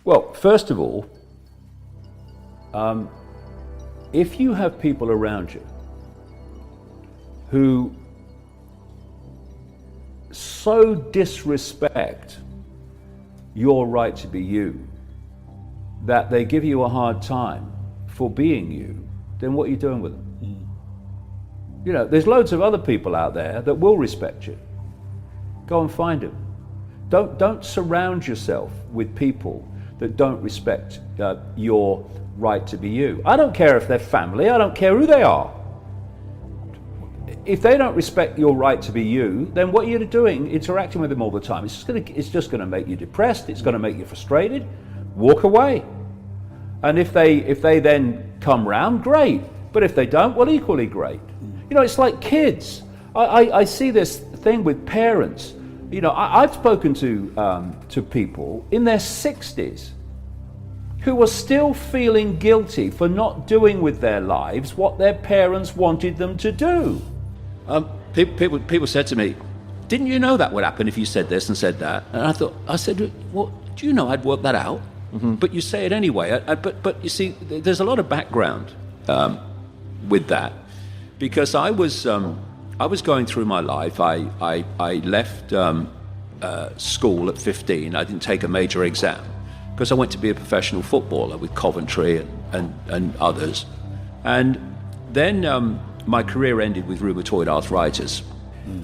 Well, first of all, if you have people around you who so disrespect your right to be you that they give you a hard time for being you, then what are you doing with them? You know, there's loads of other people out there that will respect you. Go and find them. Don't surround yourself with people that don't respect your right to be you. I don't care if they're family, I don't care who they are. If they don't respect your right to be you, then what you're doing, interacting with them all the time, it's just gonna make you depressed, it's gonna make you frustrated. Walk away. And if they then come round, great. But if they don't, well, equally great. You know, it's like kids. I see this thing with parents. You know, I've spoken to people in their 60s who are still feeling guilty for not doing with their lives what their parents wanted them to do. People said to me, "Didn't you know that would happen if you said this and said that?" And I said, "Well, do you know I'd worked that out?" Mm-hmm. But you say it anyway. But you see, there's a lot of background with that, because I was going through my life. I left school at 15. I didn't take a major exam because I went to be a professional footballer with Coventry and others. And then my career ended with rheumatoid arthritis.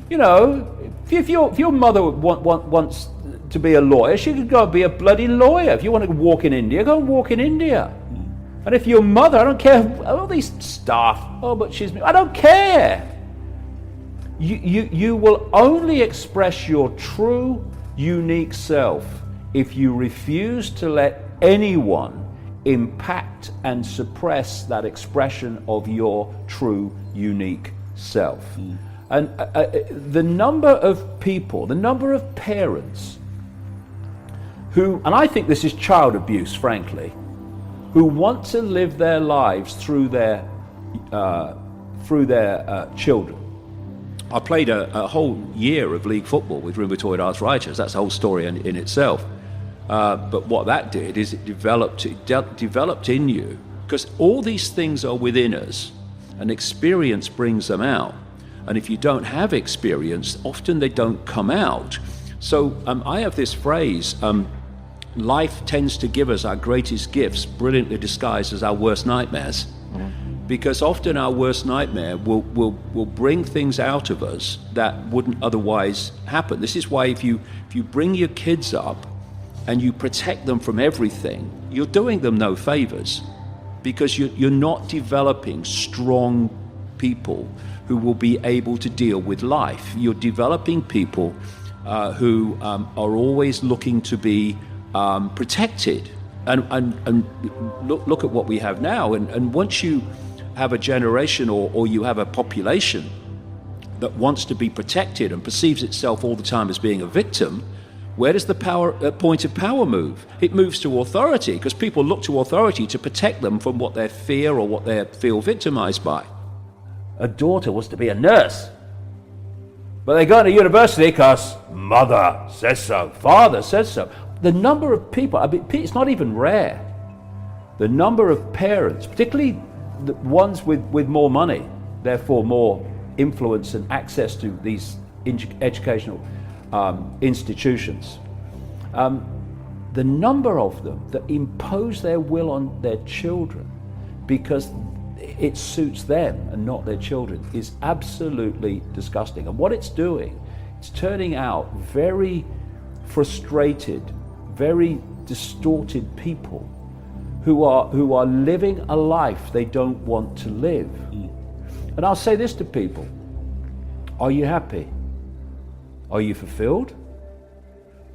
You know, if your mother wants to be a lawyer, she could go and be a bloody lawyer. If you want to walk in India, go and walk in India. And if your mother, I don't care, all these staff, oh, but I don't care. You will only express your true, unique self if you refuse to let anyone impact and suppress that expression of your true, unique self. And the number of people, the number of parents who, and I think this is child abuse, frankly, who want to live their lives through their children. I played a whole year of league football with rheumatoid arthritis. That's a whole story in itself. But what that did is it developed in you, because all these things are within us, and experience brings them out. And if you don't have experience, often they don't come out. So I have this phrase, life tends to give us our greatest gifts, brilliantly disguised as our worst nightmares. Because often our worst nightmare will bring things out of us that wouldn't otherwise happen. This is why if you bring your kids up and you protect them from everything, you're doing them no favors, because you're not developing strong people who will be able to deal with life. You're developing people who are always looking to be protected. And look at what we have now. And once you have a generation or you have a population that wants to be protected and perceives itself all the time as being a victim, where does the point of power move? It moves to authority, because people look to authority to protect them from what they fear or what they feel victimized by. A daughter was to be a nurse, but they go to university because mother says so, father says so. The number of people, I mean, it's not even rare. The number of parents, particularly the ones with more money, therefore more influence and access to these educational institutions, the number of them that impose their will on their children because it suits them and not their children is absolutely disgusting. And what it's doing, it's turning out very frustrated, very distorted people who are living a life they don't want to live. And I'll say this to people: are you happy? Are you fulfilled?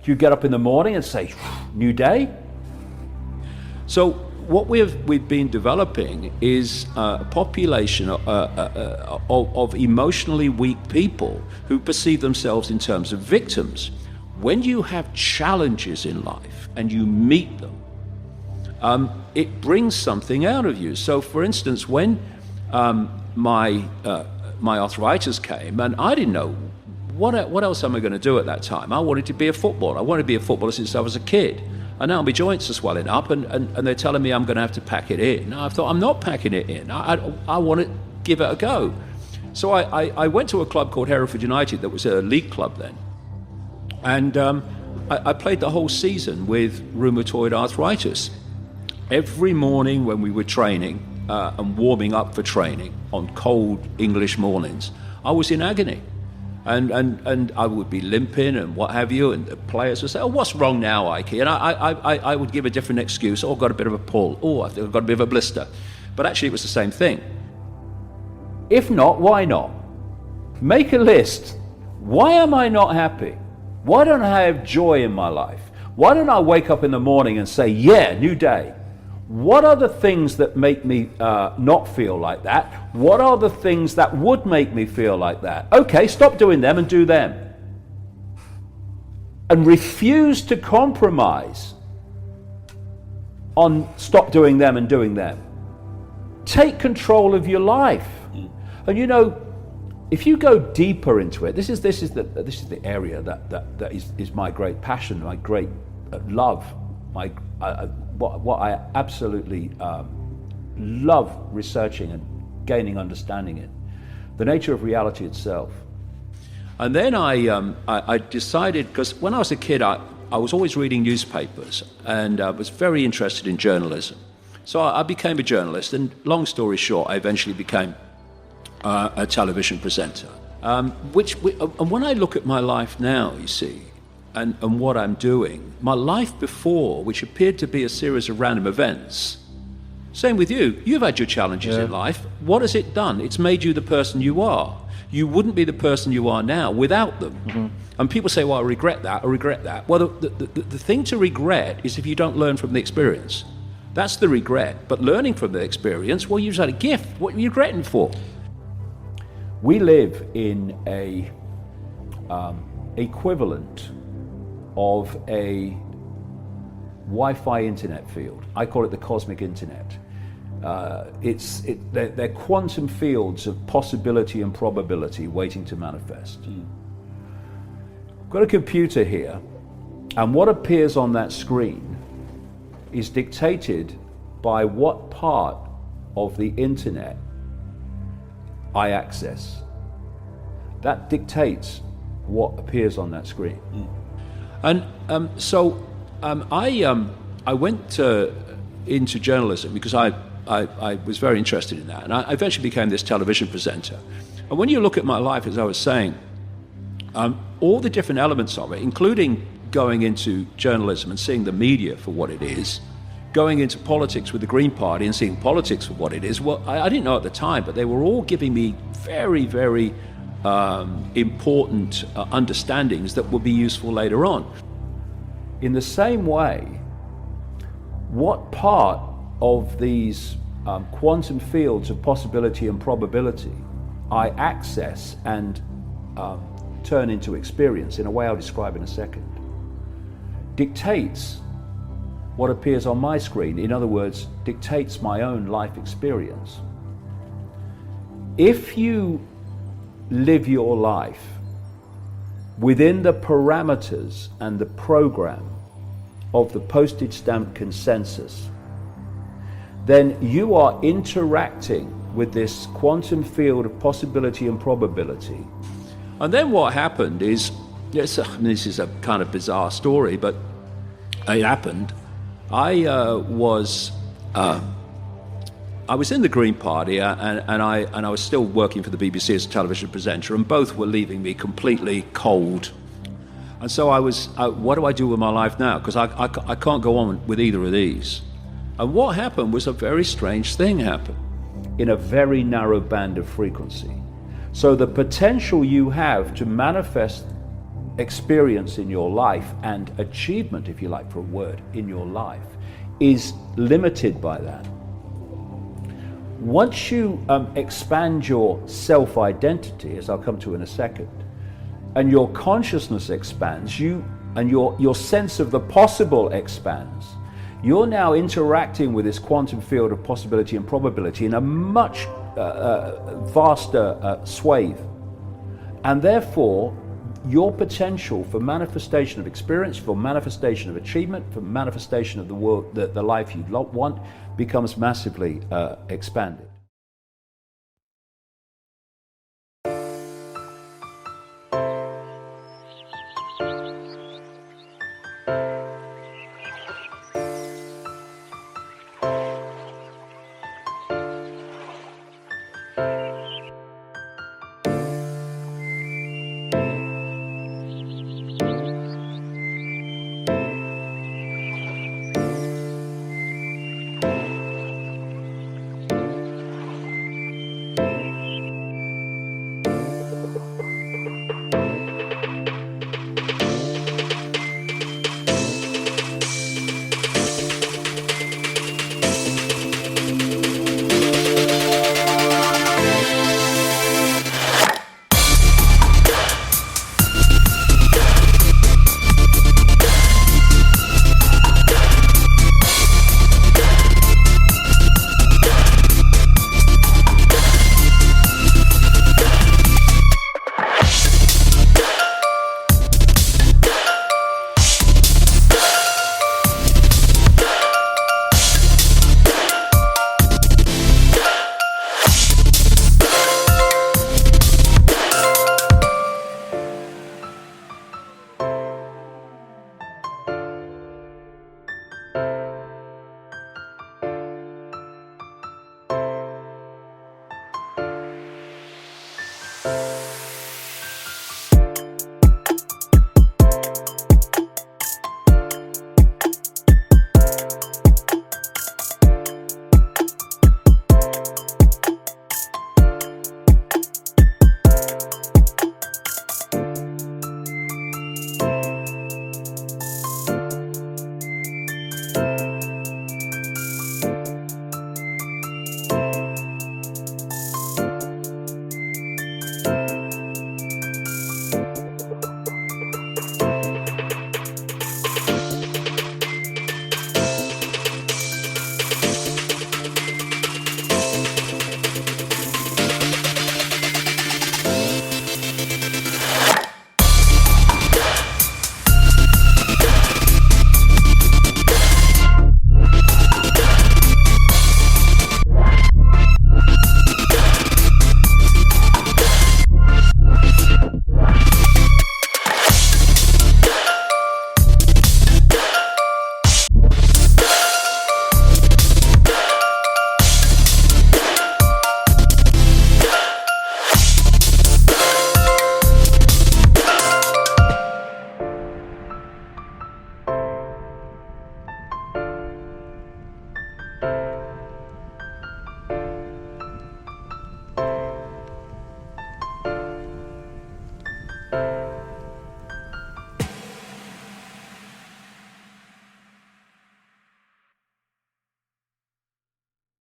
Do you get up in the morning and say, new day? So what we've been developing is a population of emotionally weak people who perceive themselves in terms of victims. When you have challenges in life and you meet them, it brings something out of you. So for instance, when my arthritis came, and I didn't know what else am I going to do at that time. I wanted to be a footballer. I wanted to be a footballer since I was a kid. and now my joints are swelling up, and they're telling me I'm going to have to pack it in. I thought, I'm not packing it in. I want to give it a go. So I went to a club called Hereford United that was a league club then, and I played the whole season with rheumatoid arthritis. Every morning when we were training and warming up for training on cold English mornings, I was in agony. And I would be limping and what have you, and the players would say, "Oh, what's wrong now, Icke?" And I would give a different excuse. "Oh, I've got a bit of a pull. Oh, I've got a bit of a blister." But actually it was the same thing. If not, why not? Make a list. Why am I not happy? Why don't I have joy in my life? Why don't I wake up in the morning and say, yeah, new day? What are the things that make me not feel like that? What are the things that would make me feel like that? Okay, stop doing them and do them. And refuse to compromise on stop doing them and doing them. Take control of your life. And you know, if you go deeper into it, this is the area that is my great passion, my great love, what I absolutely love researching and gaining understanding in, the nature of reality itself. And then I decided, because when I was a kid, I was always reading newspapers, and I was very interested in journalism. So I became a journalist, and long story short, I eventually became a television presenter. And when I look at my life now, you see, and what I'm doing, my life before, which appeared to be a series of random events, same with you. You've had your challenges in life. What has it done? It's made you the person you are. You wouldn't be the person you are now without them. Mm-hmm. And people say, well, I regret that. Well, the thing to regret is if you don't learn from the experience. That's the regret. But learning from the experience, well, you've had a gift. What are you regretting for? We live in a equivalent of a Wi-Fi internet field. I call it the cosmic internet. They're quantum fields of possibility and probability waiting to manifest. I've got a computer here, and what appears on that screen is dictated by what part of the internet I access. That dictates what appears on that screen. And so I went into journalism because I was very interested in that, and I eventually became this television presenter. And when you look at my life, as I was saying, all the different elements of it, including going into journalism and seeing the media for what it is, going into politics with the Green Party and seeing politics for what it is, well, I didn't know at the time, but they were all giving me very, very important understandings that would be useful later on. In the same way, what part of these quantum fields of possibility and probability I access and turn into experience, in a way I'll describe in a second, dictates what appears on my screen. In other words, dictates my own life experience. If you live your life within the parameters and the program of the postage stamp consensus, then you are interacting with this quantum field of possibility and probability. And then what happened is, this is a kind of bizarre story, but it happened. I was in the Green Party, and I was still working for the BBC as a television presenter, and both were leaving me completely cold. And so I was, what do I do with my life now? Because I can't go on with either of these. And what happened was a very strange thing happened in a very narrow band of frequency. So the potential you have to manifest experience in your life and achievement, if you like for a word, in your life is limited by that. Once you expand your self-identity, as I'll come to in a second, and your consciousness expands, and your sense of the possible expands, you're now interacting with this quantum field of possibility and probability in a much vaster swathe. And therefore, your potential for manifestation of experience, for manifestation of achievement, for manifestation of the world, the life you want, becomes massively expanded.